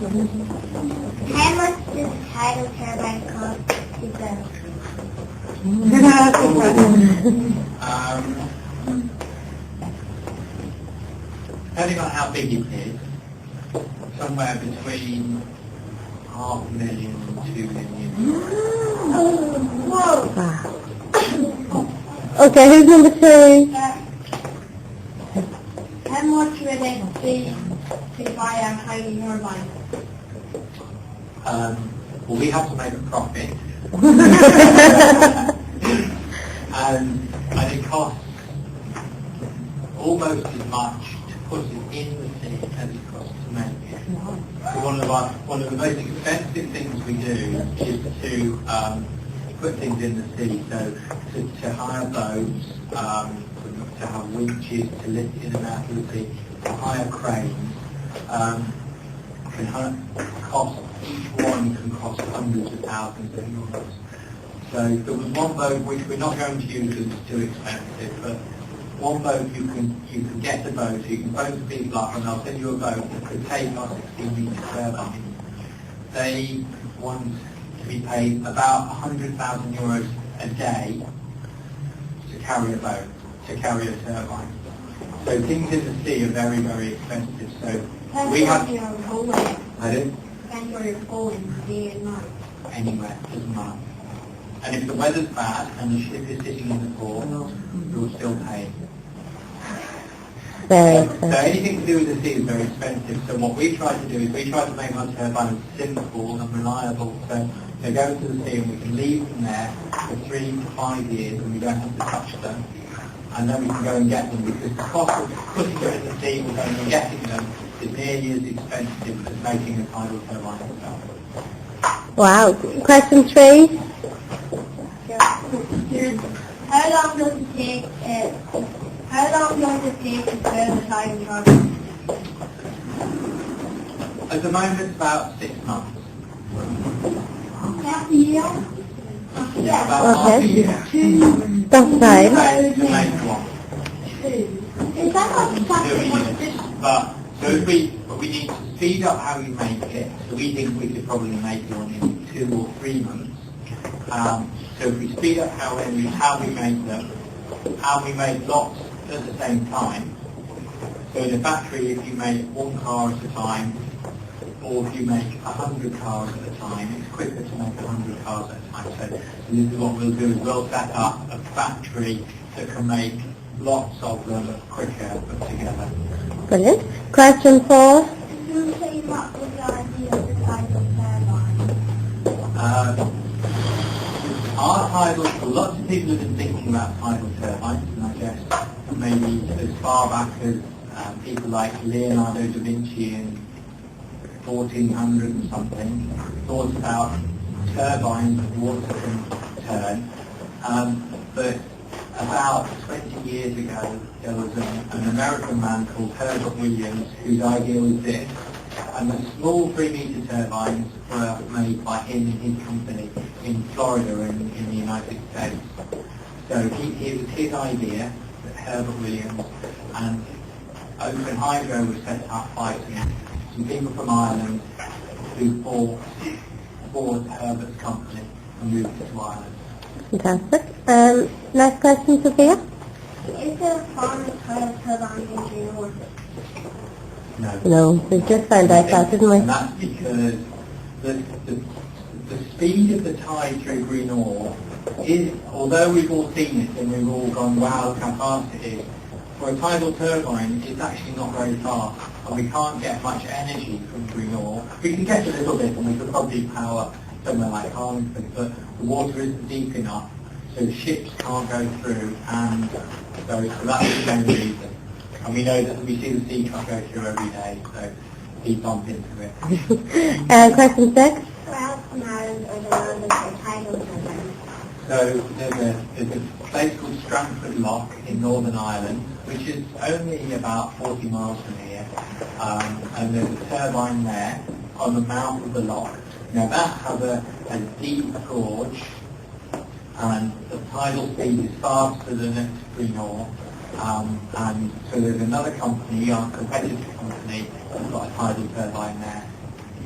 How much does a tidal turbine cost to build? Depending on how big it is, somewhere between $500,000 and $2 million. Whoa! Okay, who's number 2? How much would it be to buy a tidal turbine? Well, we have to make a profit. and it costs almost as much to put it in the sea as it costs to make it. So one of the most expensive things we do is to put things in the sea. So to hire boats, to have winches to lift in and out of the sea, to hire cranes, can cost, each one can cost hundreds of thousands of euros. So there was one boat which we're not going to use because it's too expensive, but one boat you can get a boat, you can phone the people up and they'll send you a boat that could take our 16-metre turbine. They want to be paid about 100,000 euros a day to carry a boat, to carry a turbine. So things in the sea are very, very expensive. So we have... Pardon? Depends where you're going, day and night. Anywhere, doesn't matter. And if the weather's bad and the ship is sitting in the port, you'll still pay. Very So expensive. anything to do with the sea is very expensive. So what we try to do is we try to make our turbine as simple and reliable. So they go to the sea and we can leave them there for 3 to 5 years and we don't have to touch them. And then we can go and get them because the cost of putting them in the sea and going and getting them is nearly as expensive as making a tidal turbine itself. Wow. Question 3? How long does it take to build a tidal turbine? At the moment it's about 6 months. Half a year? Yeah, about half a Okay. year. That's fine. To make one. Is that like something But we need to speed up how we make it. So we think we could probably make one in 2 or 3 months. So if we speed up how we make them, and we make lots at the same time. So in a factory, if you make 1 car at a time, or if you make 100 cars at a time, it's quicker to make 100 cars at a time. So this is what we'll do: is we'll set up a factory that can make lots of them quicker put together. Brilliant. Question 4? Who came up with the idea of the tidal turbine? Lots of people have been thinking about tidal turbines, and I guess maybe as far back as people like Leonardo da Vinci in 1400 and something thought about turbines that water can turn. But about 20 years ago, there was an American man called Herbert Williams whose idea was this, and the small 3-metre turbines were made by him and his company in Florida in the United States. So it was his idea, that Herbert Williams, and OpenHydro was set up by some people from Ireland who bought Herbert's company and moved it to Ireland. Fantastic. Next question, Sophia? Is there a farm tidal turbine engineer? No, we just found out that, didn't we? And that's because the speed of the tide through green ore is, although we've all seen it and we've all gone, wow, look how fast it is, for a tidal turbine, it's actually not very fast, and we can't get much energy from green ore. We can get a little bit, and we could probably power somewhere like Harlington, but the water isn't deep enough, so the ships can't go through, and so that's the main reason. And we know that we see the sea truck go through every day, so we bump into it. Question 6? Where else in Ireland are there other tidal turbines? So there's a place called Stratford Lock in Northern Ireland, which is only about 40 miles from here, and there's a turbine there on the mouth of the lock. Now that has a deep gorge, and the tidal speed is faster than at green ore, and so there's another company, our competitive company, that's got a tidal turbine there.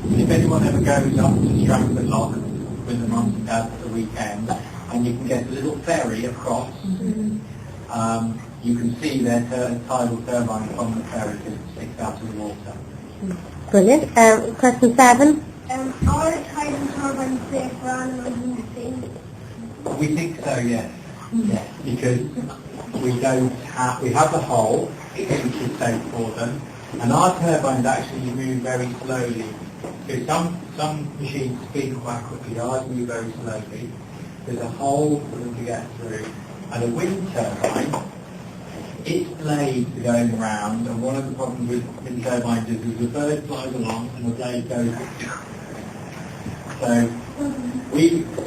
If anyone ever goes up to Stratford Lock with the mums and dads at the weekend, and you can get a little ferry across, you can see their tidal turbine from the ferry because it sticks out of the water. Brilliant. Question 7. Are tidal turbines safe for animals in the sea? We think so, yes. Yes, because we have the hull, which is safe for them, and our turbines actually move very slowly. So some machines spin quite quickly, ours move very slowly. There's a hole for them to get through. And a wind turbine, its blades are going around, and one of the problems with wind turbines is the bird flies along and the blade goes. So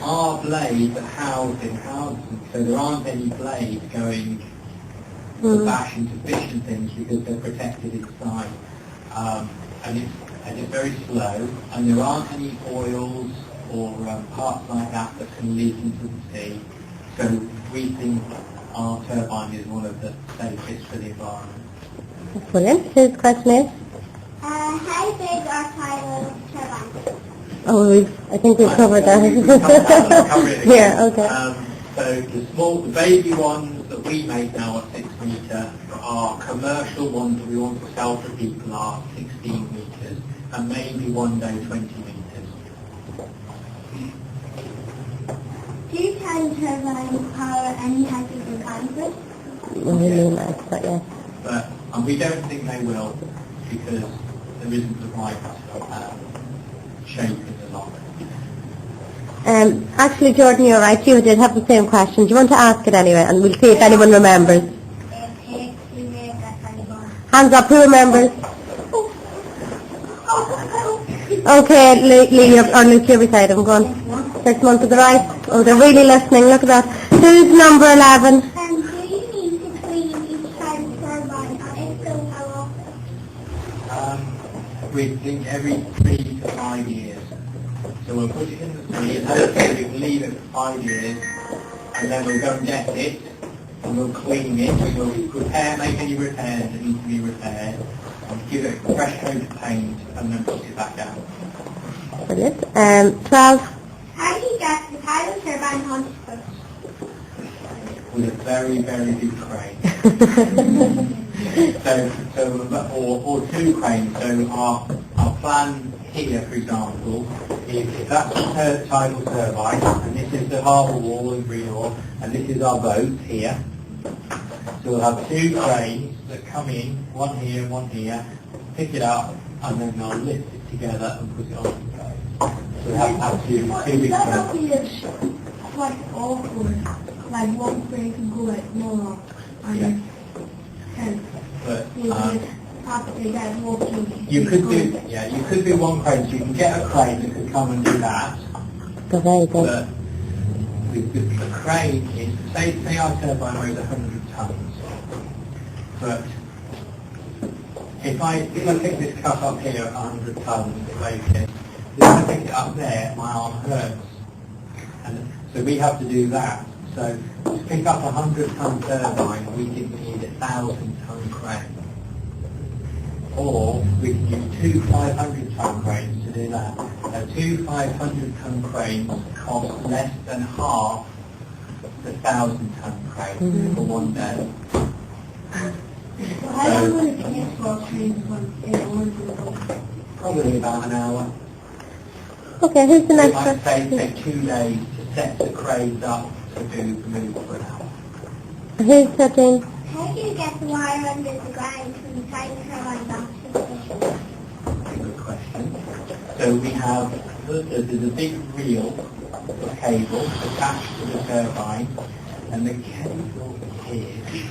our blades are housed in housing, so there aren't any blades going to bash into fish and things because they're protected inside. And it's very slow, and there aren't any oils or parts like that that can leak into the sea. So we think our turbine is one of the safest for the environment. Brilliant. Whose question is? How big are tidal turbines? Oh, I think we've covered that. We've covered that, I'll cover it again. Yeah, okay. So the baby ones that we make now at 6 metre, our commercial ones that we want to sell to people are 16 metres, and maybe one day 20 metres. Do tidal turbines power any hydrogen concept? Well, we mean that, but yeah. And we don't think they will, because there isn't the right shape in the lock. Actually, Jordan, you're right. You did have the same question. Do you want to ask it anyway? And we'll see if anyone remembers. Hands up. Who remembers? Okay, Lee, or Luke, you're beside him. Go on. 6 months to the right. Oh, they're really listening. Look at that. Who's number 11? Do you need to clean each tidal turbine, and if so, how often? We think every 3 to 5 years. So we'll put it in the sea, and hopefully we can leave it for 5 years, and then we'll go and get it, and we'll clean it, and we'll make any repairs that need to be repaired, and give it a fresh coat of paint, and then put it back out. Brilliant. 12. How do you get the tidal turbine onto the With a very, very big crane. or 2 cranes. So our plan here, for example, is if that's a tidal turbine, and this is the harbour wall in Greenhall, and this is our boat here. So we'll have 2 cranes that come in, one here and one here, pick it up, and then they'll lift it together and put it on the boat. So we'll have absolutely 2 big cranes. quite awkward. Like one crane can go like more, and But after that walking. you could do one crane, so you can get a crane that could come and do that. Very good. But the crane is, say our turbine weighs 100 tons. But if I pick this cup up here at 100 tons, it weighs it. If I pick it up there, my arm hurts. And so we have to do that. So to pick up a 100-ton turbine, we think we need a 1,000-ton crane. Or we can use 2 500-ton cranes to do that. Now 2 500-ton cranes cost less than half the 1,000-ton crane for one day. How long will it take for a train to Probably about an hour. Okay, who's the It next might person? take 2 days to set the cranes up to do the move for an hour. Who's setting? How do you get the wire under the ground from the tidal turbine back to the station? Good question. So we have, there's a big reel of cable attached to the turbine, and the cable is,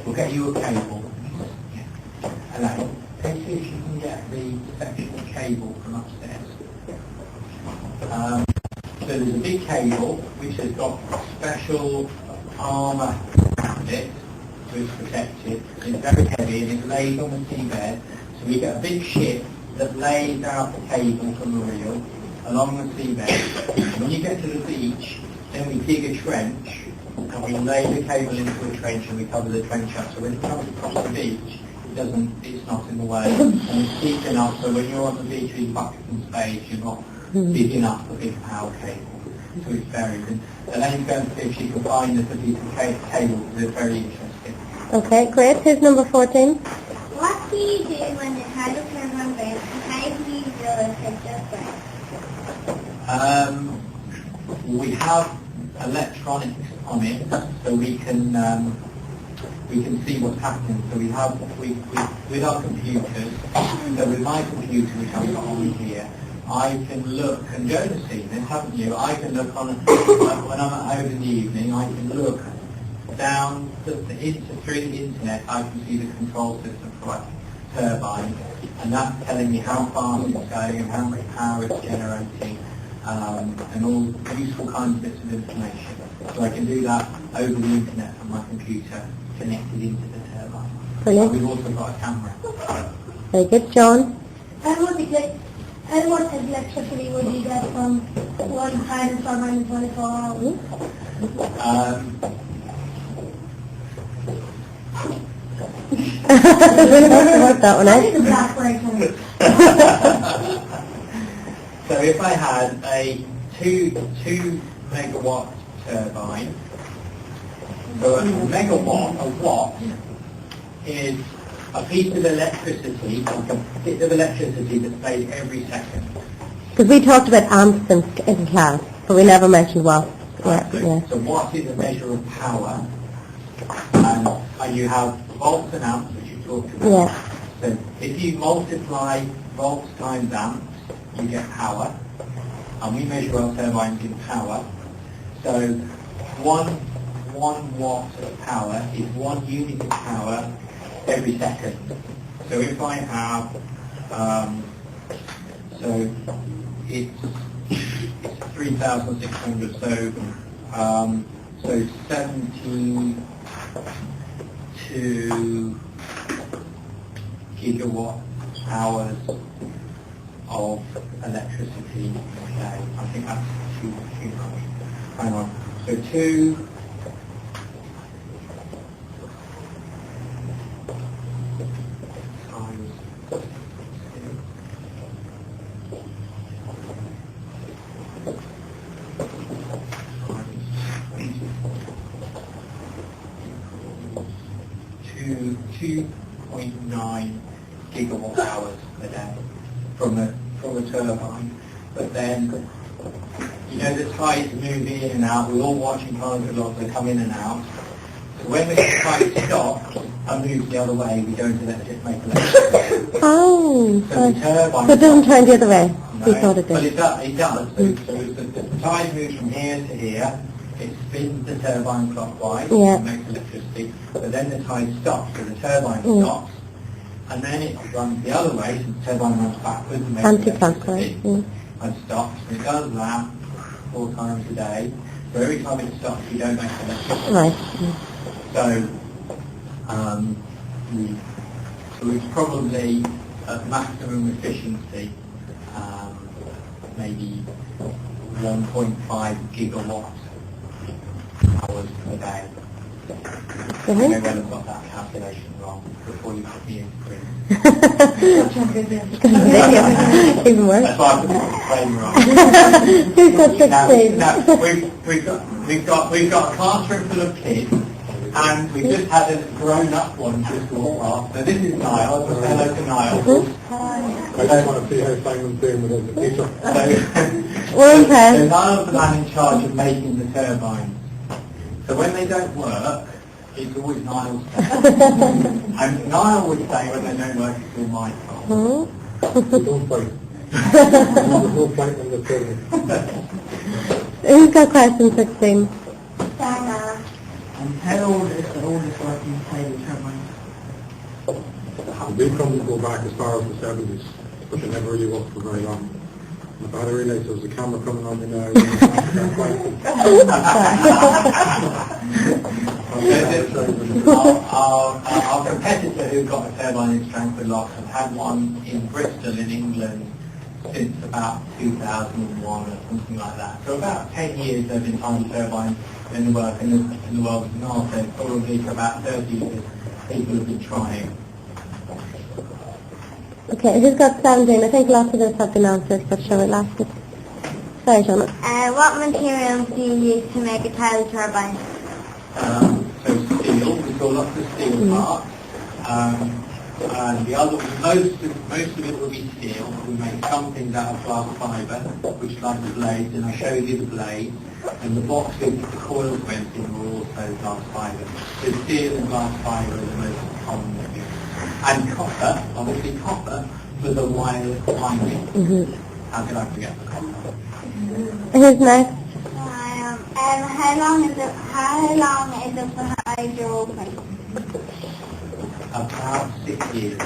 we'll get you a cable. Hello. Let's see if you can get the section of cable from upstairs. So there's a big cable which has got special armour around it, so it's protected. It's very heavy and it lays on the seabed. So we get a big ship that lays out the cable from the reel along the seabed. And when you get to the beach, then we dig a trench and we lay the cable into a trench and we cover the trench up. So when it comes across the beach, it it's not in the way, and it's deep enough so when you're on the V3 Buckingham stage, you're not big enough for big power cable. So it's buried. And Elaine's going to see if she can find the piece of cable because they're very interesting. Okay, great. Who's number 14? What do you do when the tidal turbine breaks? How do you know if it just breaks? We have electronics on it, so we can see what's happening. So we with our computers. So with my computer, which I've got on here, I can look, and Joan has seen this, haven't you? I can look on when I'm at home in the evening. I can look down through the internet. I can see the control system for a turbine, and that's telling me how fast it's going and how much power it's generating. And all useful kinds of bits of information. So I can do that over the internet from my computer connected into the turbine. Brilliant. We've also got a camera. Very good. John? And what electricity would you get from one tidal turbine in 24 hours? Work that one I out. need a black breaker. So if I had a 2 megawatt turbine, so a megawatt, a watt, is a piece of electricity, like a bit of electricity that's made every second. Because we talked about amps in class, but we never mentioned watts. Yeah. So watt is a measure of power, and you have volts and amps, which you talked about. Yeah. So if you multiply volts times amps, you get power, and we measure our turbines in power. So one watt of power is 1 unit of power every second. So if I have, so it's 3,600, so 72 gigawatt hours of electricity a day. I think that's too much. Hang on. So 2 times 2.9 gigawatt hours a day from a turbine. But then, you know, the tides move in and out. We're all watching cars a lot. They come in and out. So when the tide stops and moves the other way, we don't let it make electricity. Oh. So the turbine. So it doesn't turn the other way. No, We thought it but did. it does. So the tide moves from here to here. It spins the turbine clockwise and makes electricity. But then the tide stops, so the turbine stops. And then it runs the other way, so the turbine runs backwards and makes Anti-clockwise. electricity. And stops. And it does that 4 times a day. So every time it stops, you don't make electricity. Right. So, it's probably at maximum efficiency, maybe 1.5 gigawatt hours per day. I may well have got that calculation wrong before you put me in screen. Even worse. That's why I put the disclaimer on. Who's got 16? Now, we've got a classroom full of kids, and we've just had a grown-up one just walk off. So this is Niall. So hello to Niall. I just want to see how Simon's doing with the teacher. We're So okay. Niall's the man in charge of making the turbines. So when they don't work, it's always Niall's fault. And Niall would say when they don't work, it's all my fault. Don't fight. There's no fight in the children. Who's got question 16? Sarah. And how old is the oldest working tidal turbine? The big companies go back as far as the 70s, but they never really worked for very long. The battery lights, there's a camera coming on me now. Our competitor who got a turbine in Strangford Lock have had one in Bristol in England since about 2001 or something like that. So about 10 years they've been finding turbines in the world, in the world of North. Probably for about 30 years people have been trying. Okay, who's got 17? I think lots of this have been answered, but shall we ask it? Sorry, Shauna. What materials do you use to make a tidal turbine? So steel, we saw lots of steel parts. And the other, most of it will be steel. We make some things out of glass fibre, which is like the blades, and I showed you the blades. And the boxes the coils went in were also glass fibre. So steel and glass fibre are the most common materials. And copper, obviously copper, for the wireless winding. How could I forget the copper? Who's next? How long is it for hydro open? About 6 years.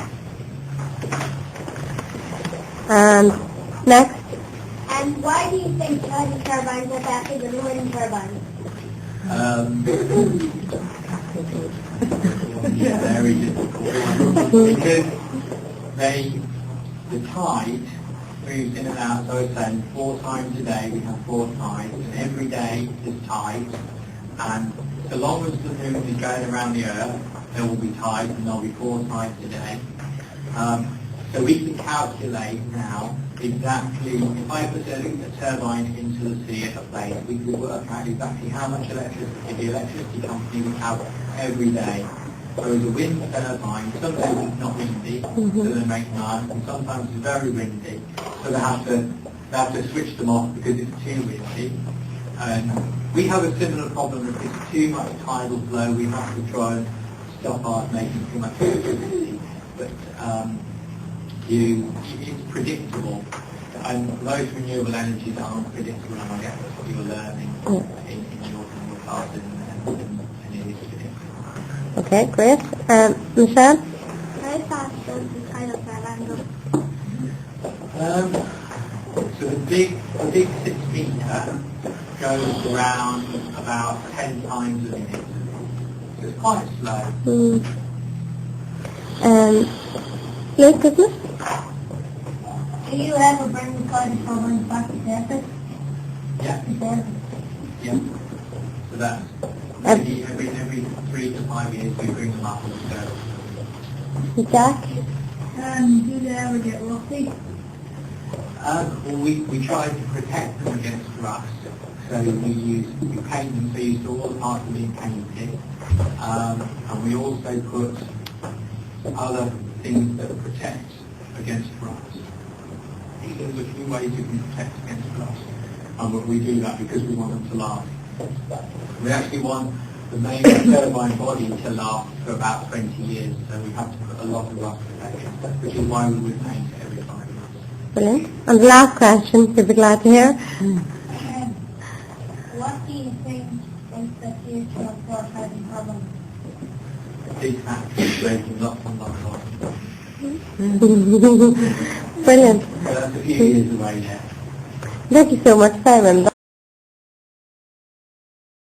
And next? And why do you think tidal turbines are better than wind turbines? Very difficult one. Because the tide moves in and out, so I was saying 4 times a day we have 4 tides, and every day there's tides, and so long as the moon is going around the earth, there will be tides, and there'll be 4 tides a day. So we can calculate now exactly, if I put a turbine into the sea at a place, we could work out exactly how much electricity the electricity company would have every day. Whereas a wind turbine, sometimes it's not windy, so they make none, and sometimes it's very windy, so they have to switch them off because it's too windy. And we have a similar problem. If it's too much tidal flow, we have to try and stop ours making too much electricity. But it's predictable, and most renewable energies aren't predictable, and I guess that's what you're learning in your classes, and it is predictable. Okay, great. Michelle? How fast does the tidal turbine go? So the big 6 meter goes around about 10 times a minute. So it's quite slow. Liz, Christmas? Do you ever bring the tidal turbines back to surface? Yeah. Surface? Yeah. So that's every 3 to 5 years we bring them up and go. Jack? Do they ever get rusty? Well, we try to protect them against rust. So we paint them, so you saw all the parts are being painted. And we also put other things that protect against rust. There's a few ways you can protect against rust. And we do that because we want them to last. We actually want the main turbine body to last for about 20 years, so we have to put a lot of rust protection, which is why we would paint it every 5 years. Brilliant. And the last question, you'll be glad to hear. What do you think is the future of tidal turbines? Big factories making lots and lots of Brilliant. So that's a few years away yet. Thank you so much, Simon.